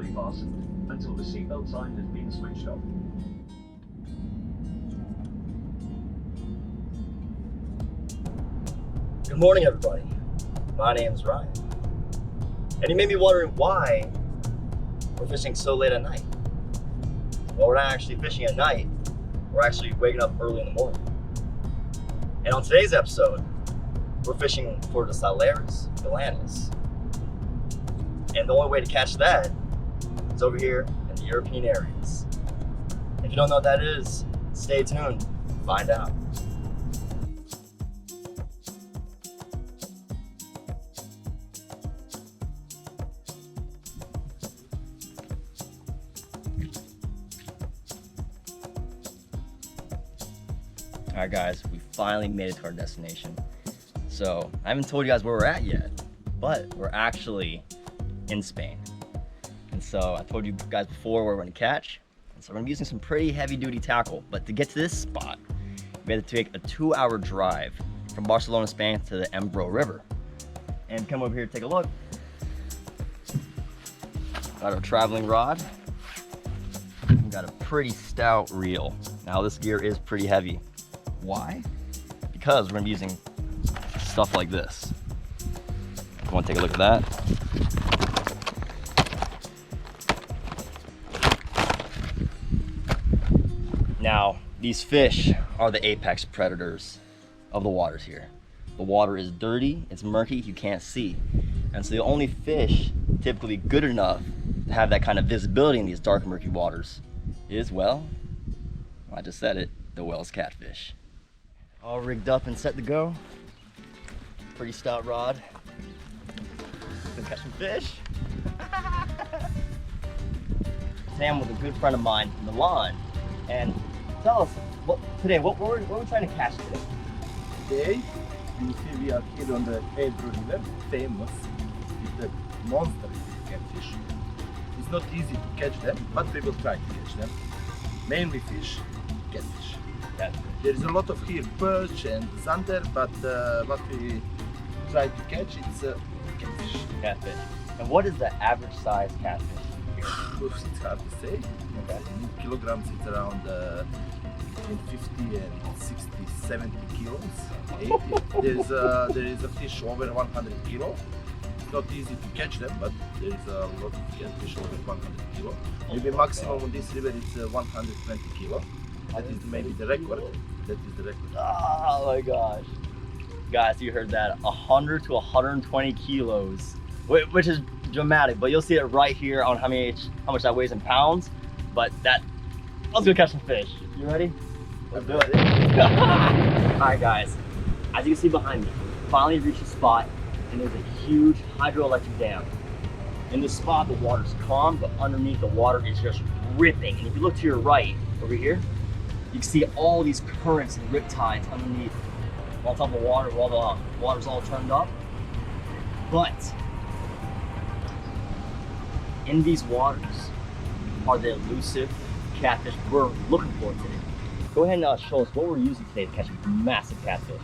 securely fastened until the seatbelt sign has been switched off. Good morning, everybody. My name's Ryan. And you may be wondering why we're fishing so late at night. Well, we're not actually fishing at night. We're actually waking up early in the morning. And on today's episode, we're fishing for the Salaris Milanis. And the only way to catch that is over here in the European areas. If you don't know what that is, stay tuned, find out. All right, guys, we finally made it to our destination. So I haven't told you guys where we're at yet, but we're actually in Spain. And so I told you guys before where we're gonna catch. And so we're gonna be using some pretty heavy duty tackle, but to get to this spot, we had to take a 2-hour drive from Barcelona, Spain to the Ebro River. And come over here to take a look. Got our traveling rod. We've got a pretty stout reel. Now this gear is pretty heavy. Why? Because we're gonna be using stuff like this. You wanna take a look at that? Now, these fish are the apex predators of the waters here. The water is dirty, it's murky, you can't see. And so the only fish typically good enough to have that kind of visibility in these dark, murky waters is, well, I just said it, the Wels Catfish. All rigged up and set to go. Pretty stout rod. Gonna catch some fish. Today I'm with a good friend of mine, Milan. And tell us, what we're trying to catch today? Today, you see we are here on the Ebro River, famous with the monster catfish. It's not easy to catch them, but we will try to catch them. Mainly fish, catfish. There is a lot of here perch and zander, but what we try to catch is catfish. Catfish. And what is the average size catfish here? It's hard to say. Okay. In kilograms, it's around between 50 and 60, 70 kilos, 80. There is a fish over 100 kilo. It's not easy to catch them, but there is a lot of catfish over 100 kilo. Maybe maximum on this river it's 120 kilo. That is maybe the record. That is the record. Oh my gosh. Guys, you heard that. 100 to 120 kilos, which is dramatic, but you'll see it right here on how much that weighs in pounds. But let's go catch some fish. You ready? Let's do it. Alright guys, as you can see behind me, we finally reached a spot and there's a huge hydroelectric dam. In this spot, the water's calm, but underneath the water is just ripping. And if you look to your right, over here, you can see all these currents and rip tides underneath on top of the water while the water's all turned up. But in these waters are the elusive catfish we're looking for today. Go ahead and show us what we're using today to catch a massive catfish.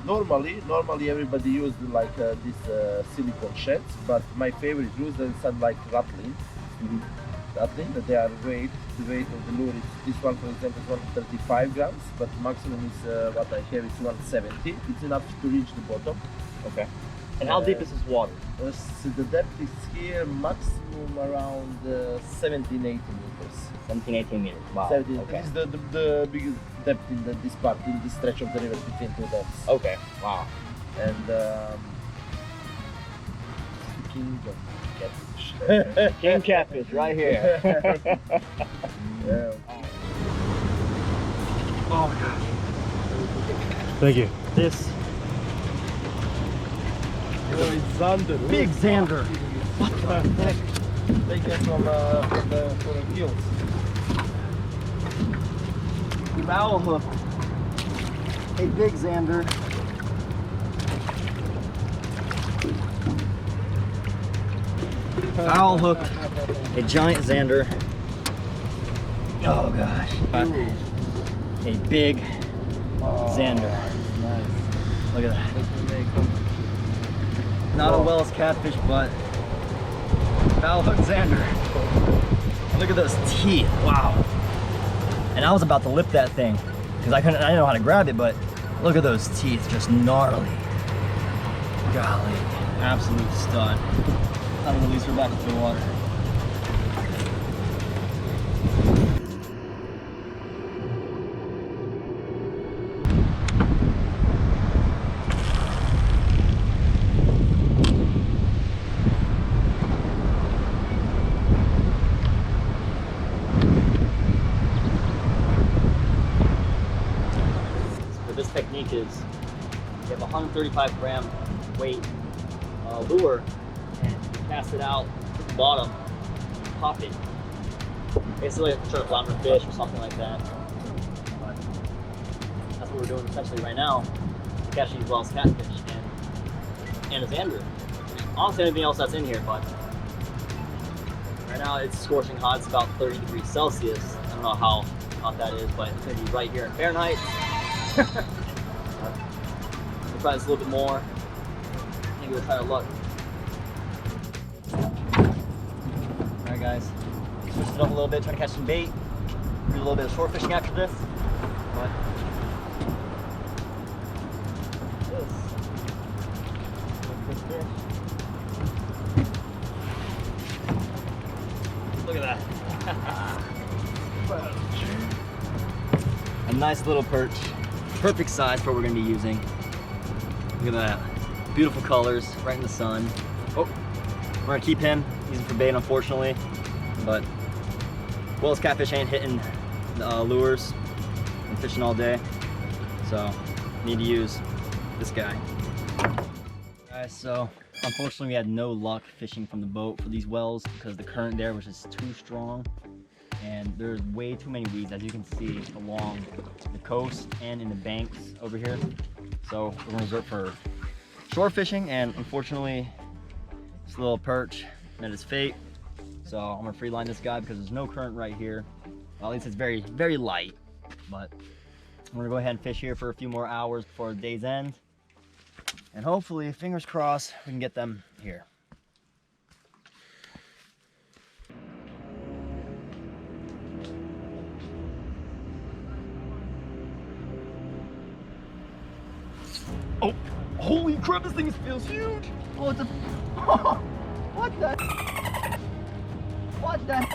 Normally everybody uses like these silicone sheds, but my favorite use is some like rattling. Rattling, that they are the weight of the lure is, this one for example is 135 grams, but maximum is what I have is 170. It's enough to reach the bottom. Okay. And how deep is this water? So the depth is here maximum around 17-18 meters. 17-18 meters. Wow. 17. Okay. This is the biggest depth in this part, in this stretch of the river between two depths. Okay. Wow. And king of catfish. King catfish right here. Yeah. Oh my gosh. Thank you. This Zander. big Zander. What the heck? They came from the hills. Foul hook. A big Zander. Foul hook. A giant Zander. Oh gosh. A big Zander. Nice. Look at that. Not a Wels Catfish, but Foul hook Zander. Look at those teeth, wow. And I was about to lip that thing because I didn't know how to grab it, but look at those teeth, just gnarly. Golly, absolute stud. I'm gonna release her back into the water. This technique is you have a 135 gram weight lure and you cast it out to the bottom, pop it. Basically like try to flounder fish or something like that. But that's what we're doing essentially right now to catch these Wels Catfish and a Zander. Honestly, anything else that's in here, but right now it's scorching hot. It's about 30 degrees Celsius. I don't know how hot that is, but it's gonna be right here in Fahrenheit. We'll try this a little bit more. Maybe we'll try our luck. Alright guys, switch it up a little bit, try to catch some bait. Do a little bit of short fishing after this. But this fish. Look at that. A nice little perch. Perfect size for what we're going to be using. Look at that. Beautiful colors, right in the sun. Oh, we're going to keep him. Using for bait, unfortunately. But Wels Catfish ain't hitting the lures. I'm fishing all day. So, need to use this guy. Guys, so unfortunately we had no luck fishing from the boat for these wells because the current there was just too strong. And there's way too many weeds, as you can see, along the coast and in the banks over here. So we're gonna resort for shore fishing, and unfortunately this little perch met his fate. So I'm gonna free line this guy because there's no current right here. Well, at least it's very, very light. But I'm gonna go ahead and fish here for a few more hours before the day's end. And hopefully, fingers crossed, we can get them here. Oh, holy crap, this thing feels huge. Oh, it's a, oh, what the? What the?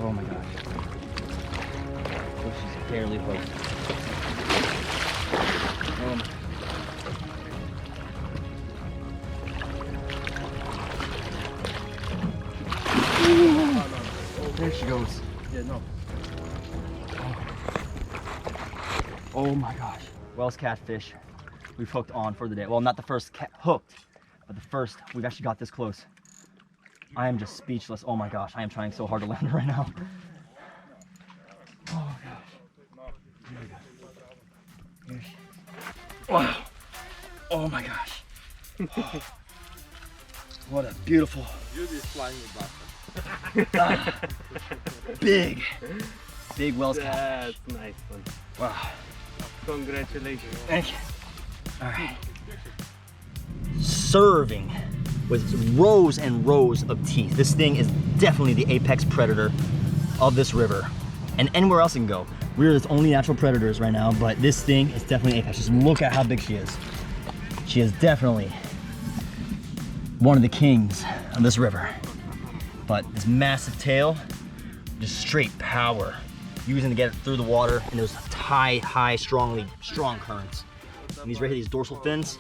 Oh my gosh. Oh, she's barely hooked. There she goes. Yeah, no. Oh my gosh. Wels Catfish we've hooked on for the day. Well, not the first hooked, but the first. We've actually got this close. I am just speechless. Oh my gosh, I am trying so hard to land it right now. Oh gosh. Here we go. Here she is. Wow. Oh my gosh. Oh. What a beautiful. You're just flying your butt. Big Wels Catfish. That's a nice one. Wow. Congratulations. Thank you. All right. Serving with rows and rows of teeth. This thing is definitely the apex predator of this river. And anywhere else it can go. We're its only natural predators right now, but this thing is definitely apex. Just look at how big she is. She is definitely one of the kings of this river. But this massive tail, just straight power. Using to get it through the water in those high, strong currents. And these right here, these dorsal fins,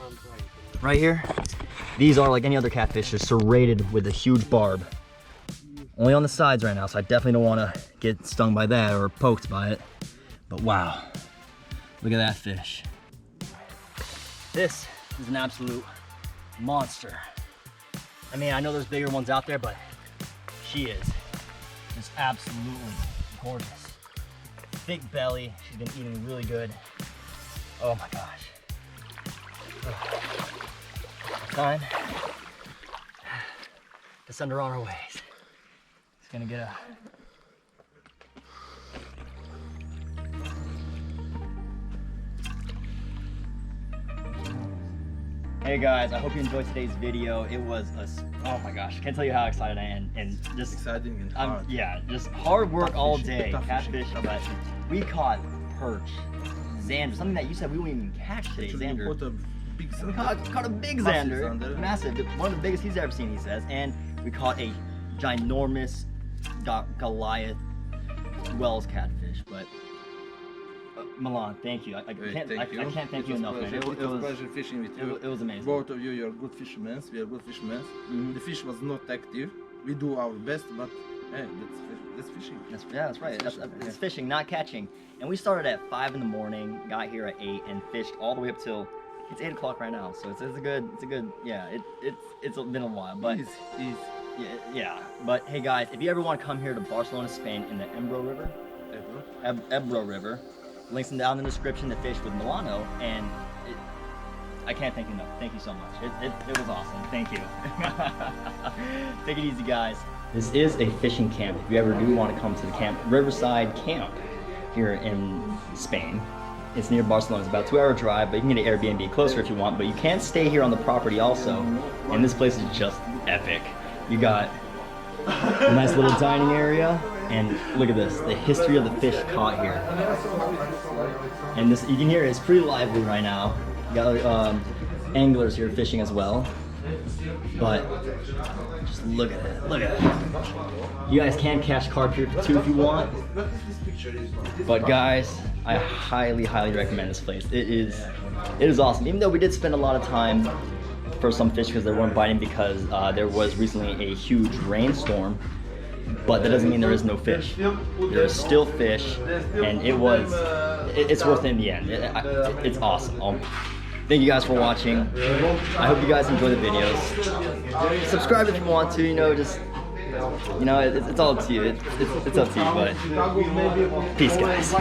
right here, these are like any other catfish, just serrated with a huge barb. Only on the sides right now, so I definitely don't want to get stung by that or poked by it. But wow, look at that fish. This is an absolute monster. I mean, I know there's bigger ones out there, but she is just absolutely gorgeous. Thick belly, she's been eating really good. Oh my gosh. Time to send her on her ways. It's gonna get a Hey guys, I hope you enjoyed today's video. It was oh my gosh, I can't tell you how excited I am, and just Exciting and hard. yeah, just hard work all day, Tough catfish. fishing. But we caught perch, Zander, something that you said we wouldn't even catch today. Actually, Zander. you caught a big We Zander. caught a big Massive Zander, Zander. massive, one of the biggest he's ever seen, he says, and we caught a ginormous Goliath Wels catfish. But Milan, thank you. I can't thank you enough, man. It was a pleasure fishing with you. It was amazing. Both of you, you're good fishermen. We are good fishermen. The fish was not active. We do our best, but hey, that's fishing. That's right. It's fishing, not catching. And we started at 5 in the morning, got here at 8, and fished all the way up till it's 8 o'clock right now. So it's a good yeah. It's been a while, but yeah. But hey guys, if you ever want to come here to Barcelona, Spain, in the Embro River, Ebro River, links down in the description to fish with Milano, and I can't thank you enough. Thank you so much. It was awesome. Thank you. Take it easy, guys. This is a fishing camp. If you ever do want to come to the camp, Riverside Camp here in Spain. It's near Barcelona. It's about a 2-hour drive, but you can get an Airbnb closer if you want. But you can stay here on the property also, and this place is just epic. You got a nice little dining area, and look at this, the history of the fish caught here. And this, you can hear it's pretty lively right now. You got anglers here fishing as well. But just look at it, look at it. You guys can catch carp here too if you want. But guys, I highly recommend this place. It is awesome. Even though we did spend a lot of time for some fish because they weren't biting because there was recently a huge rainstorm, but that doesn't mean there is no fish. There's still fish, and it's worth it in the end. It's awesome. Thank you guys for watching. I hope you guys enjoy the videos. Subscribe if you want to, just, it's all up to you. It's up to you, but peace, guys.